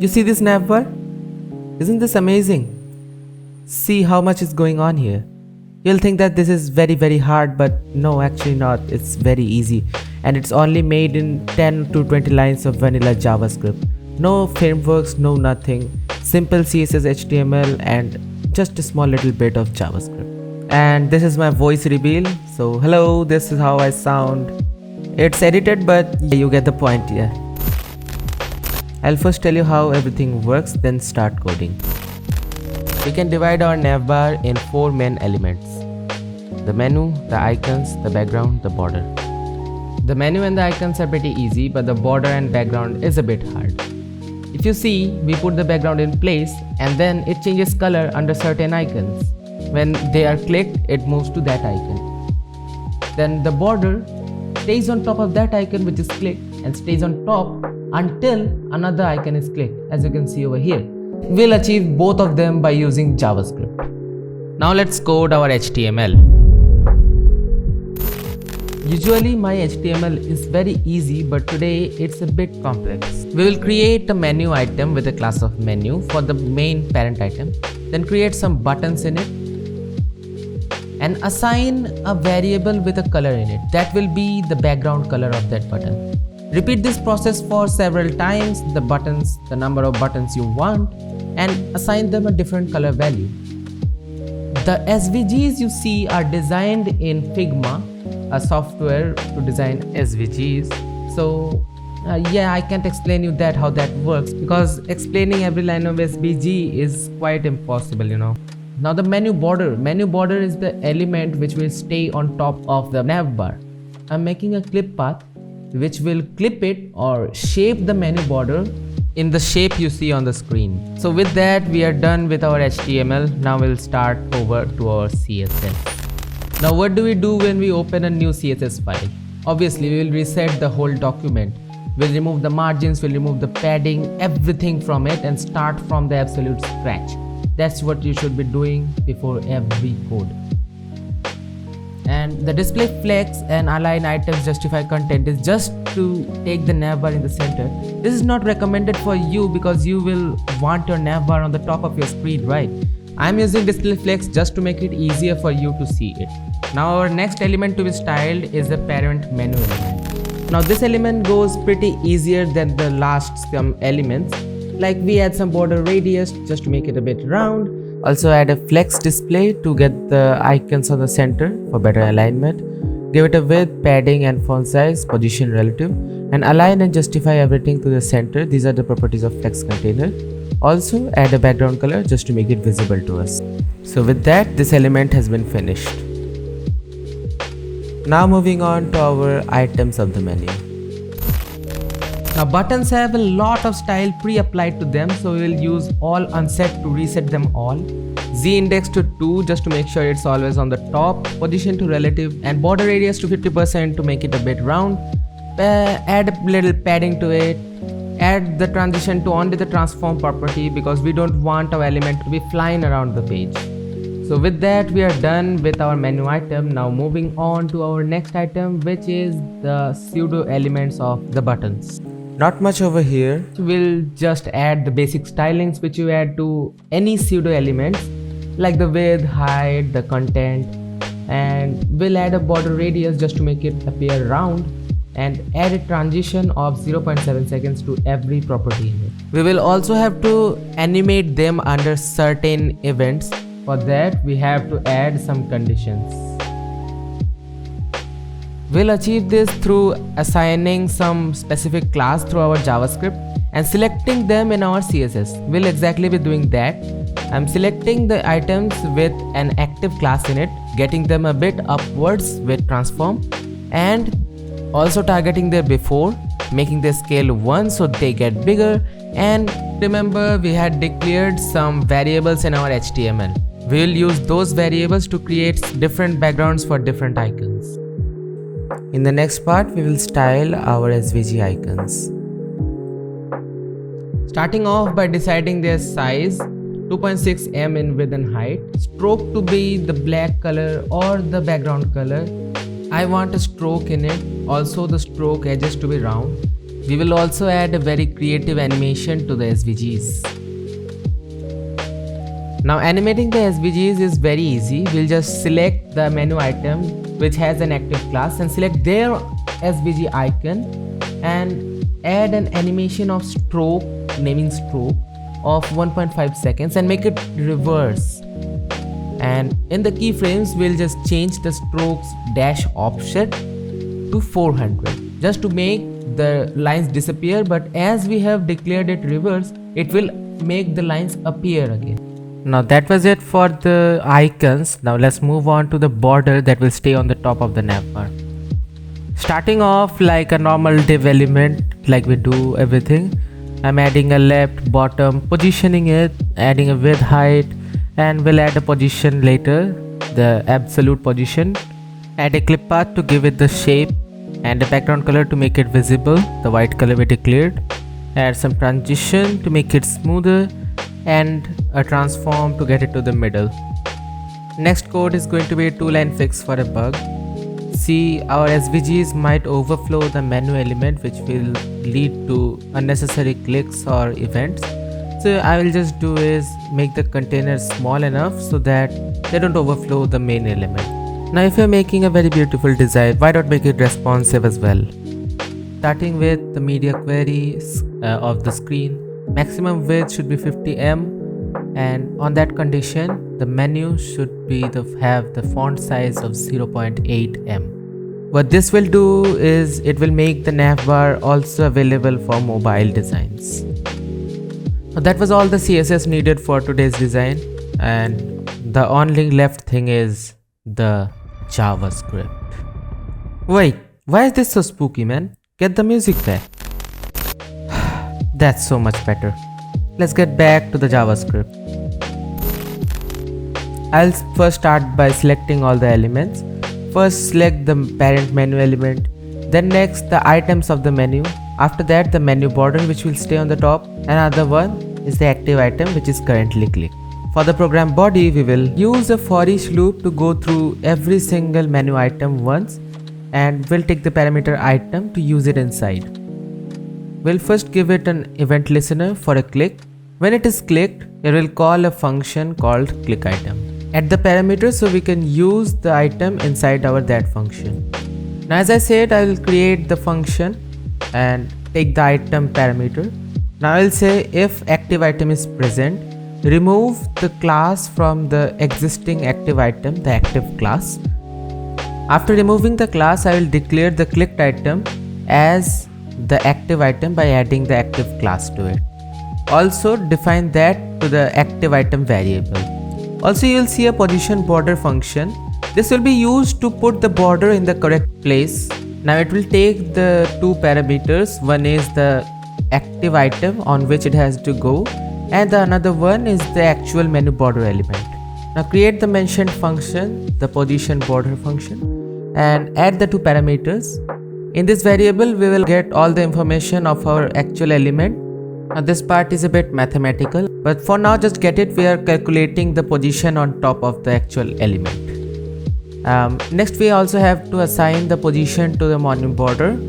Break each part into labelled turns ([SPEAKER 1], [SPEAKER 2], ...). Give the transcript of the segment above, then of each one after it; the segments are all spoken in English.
[SPEAKER 1] You see this navbar? Isn't this amazing? See how much is going on here. You'll think that this is very hard, but no, actually not. It's very easy, and it's only made in 10 to 20 lines of vanilla JavaScript. No frameworks, no nothing. Simple CSS, HTML, and just a small little bit of JavaScript. And this is my voice reveal. So hello, this is how I sound. It's edited, but you get the point, yeah. I'll first tell you how everything works, then start coding. We can divide our navbar in 4 main elements: the menu, the icons, the background, the border. The menu and the icons are pretty easy, but the border and background is a bit hard. If you see, we put the background in place and then it changes color under certain icons. When they are clicked, it moves to that icon. Then the border stays on top of that icon which is clicked and stays on top until another icon is clicked, as you can see over here. We'll achieve both of them by using JavaScript. Now let's code our HTML. Usually my HTML is very easy, but today it's a bit complex. We will create a menu item with a class of menu for the main parent item, then create some buttons in it and assign a variable with a color in it. That will be the background color of that button. Repeat this process for several times, the buttons, the number of buttons you want, and assign them a different color value. The SVGs you see are designed in Figma, a software to design SVGs. So yeah, I can't explain you that how that works, because explaining every line of SVG is quite impossible, you know. Now the menu border is the element which will stay on top of the navbar. I'm making a clip path which will clip it or shape the menu border in the shape you see on the screen. So with that, we are done with our HTML. Now we'll start over to our CSS. Now what do we do when we open a new CSS file? Obviously, we will reset the whole document. We'll remove the margins, we'll remove the padding, everything from it, and start from the absolute scratch. That's what you should be doing before every code. And the display flex and align items justify content is just to take the navbar in the center. This is not recommended for you because you will want your navbar on the top of your screen, right? I'm using display flex just to make it easier for you to see it. Now our next element to be styled is the parent menu element. Now this element goes pretty easier than the last some elements. Like we add some border radius just to make it a bit round. Also add a flex display to get the icons on the center for better alignment. Give it a width, padding and font size, position relative, and align and justify everything to the center. These are the properties of flex container. Also add a background color just to make it visible to us. So with that, this element has been finished. Now moving on to our items of the menu. Now buttons have a lot of style pre-applied to them, so we will use all unset to reset them all. Z index to 2 just to make sure it's always on the top, position to relative, and border radius to 50% to make it a bit round. Add a little padding to it. Add the transition to only the transform property because we don't want our element to be flying around the page. So with that, we are done with our menu item. Now moving on to our next item, which is the pseudo elements of the buttons. Not much over here. We'll just add the basic stylings which you add to any pseudo elements, like the width, height, the content, and we'll add a border radius just to make it appear round, and add a transition of 0.7 seconds to every property in it. We will also have to animate them under certain events. For that, we have to add some conditions. We'll achieve this through assigning some specific class through our JavaScript and selecting them in our CSS. We'll exactly be doing that. I'm selecting the items with an active class in it, getting them a bit upwards with transform, and also targeting their before, making their scale 1 so they get bigger. And remember, we had declared some variables in our HTML. We'll use those variables to create different backgrounds for different icons. In the next part, we will style our SVG icons. Starting off by deciding their size, 2.6 m in width and height, stroke to be the black color or the background color. I want a stroke in it, also the stroke edges to be round. We will also add a very creative animation to the SVGs. Now animating the SVGs is very easy. We'll just select the menu item which has an active class and select their SVG icon and add an animation of stroke, naming stroke of 1.5 seconds and make it reverse. And in the keyframes we'll just change the strokes dash offset to 400 just to make the lines disappear, but as we have declared it reverse, it will make the lines appear again. Now that was it for the icons. Now let's move on to the border that will stay on the top of the navbar. Starting off like a normal div element, like we do everything, I'm adding a left, bottom, positioning it, adding a width, height, and we'll add a position later, the absolute position. Add a clip path to give it the shape and a background color to make it visible, the white color we declared. Add some transition to make it smoother and a transform to get it to the middle. Next code is going to be a 2-line fix for a bug. See, our SVGs might overflow the menu element which will lead to unnecessary clicks or events. So I will just do is make the container small enough so that they don't overflow the main element. Now if you're making a very beautiful design, why not make it responsive as well? Starting with the media queries of the screen, maximum width should be 50em, and on that condition the menu should be have the font size of 0.8em. What this will do is it will make the navbar also available for mobile designs. Now that was all the CSS needed for today's design, and the only left thing is the JavaScript. Wait, why is this so spooky, man? Get the music back. That's so much better. Let's get back to the JavaScript. I'll first start by selecting all the elements. First select the parent menu element, then next the items of the menu. After that the menu border which will stay on the top. Another one is the active item which is currently clicked. For the program body, we will use a for each loop to go through every single menu item once, and we'll take the parameter item to use it inside. We'll first give it an event listener for a click. When it is clicked, it will call a function called clickItem. Add the parameter so we can use the item inside our that function. Now as I said, I will create the function and take the item parameter. Now I will say if active item is present, remove the class from the existing active item, the active class. After removing the class, I will declare the clicked item as the active item by adding the active class to it. Also define that to the active item variable. Also you will see a position border function. This will be used to put the border in the correct place. Now it will take the two parameters. One is the active item on which it has to go, and the another one is the actual menu border element. Now create the mentioned function, the position border function, and add the two parameters. In this variable we will get all the information of our actual element. Now this part is a bit mathematical, but for now just get it, we are calculating the position on top of the actual element. Next we also have to assign the position to the menu border.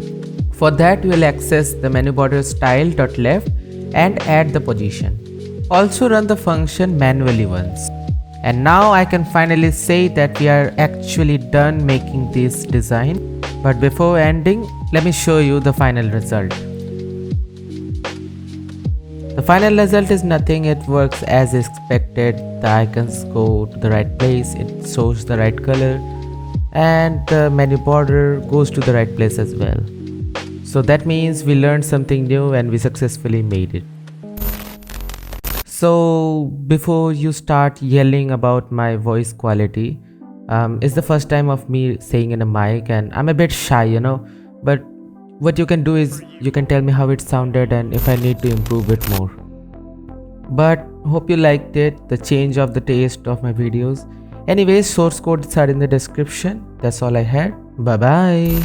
[SPEAKER 1] For that we will access the menu border style.left and add the position. Also run the function manually once. And now I can finally say that we are actually done making this design. But before ending, let me show you the final result. The final result is nothing, it works as expected. The icons go to the right place, it shows the right color, and the menu border goes to the right place as well. So that means we learned something new and we successfully made it. So before you start yelling about my voice quality, it's the first time of me saying in a mic and I'm a bit shy, you know, but what you can do is you can tell me how it sounded and if I need to improve it more. But hope you liked it, the change of the taste of my videos. Anyways, source codes are in the description. That's all I had. Bye bye.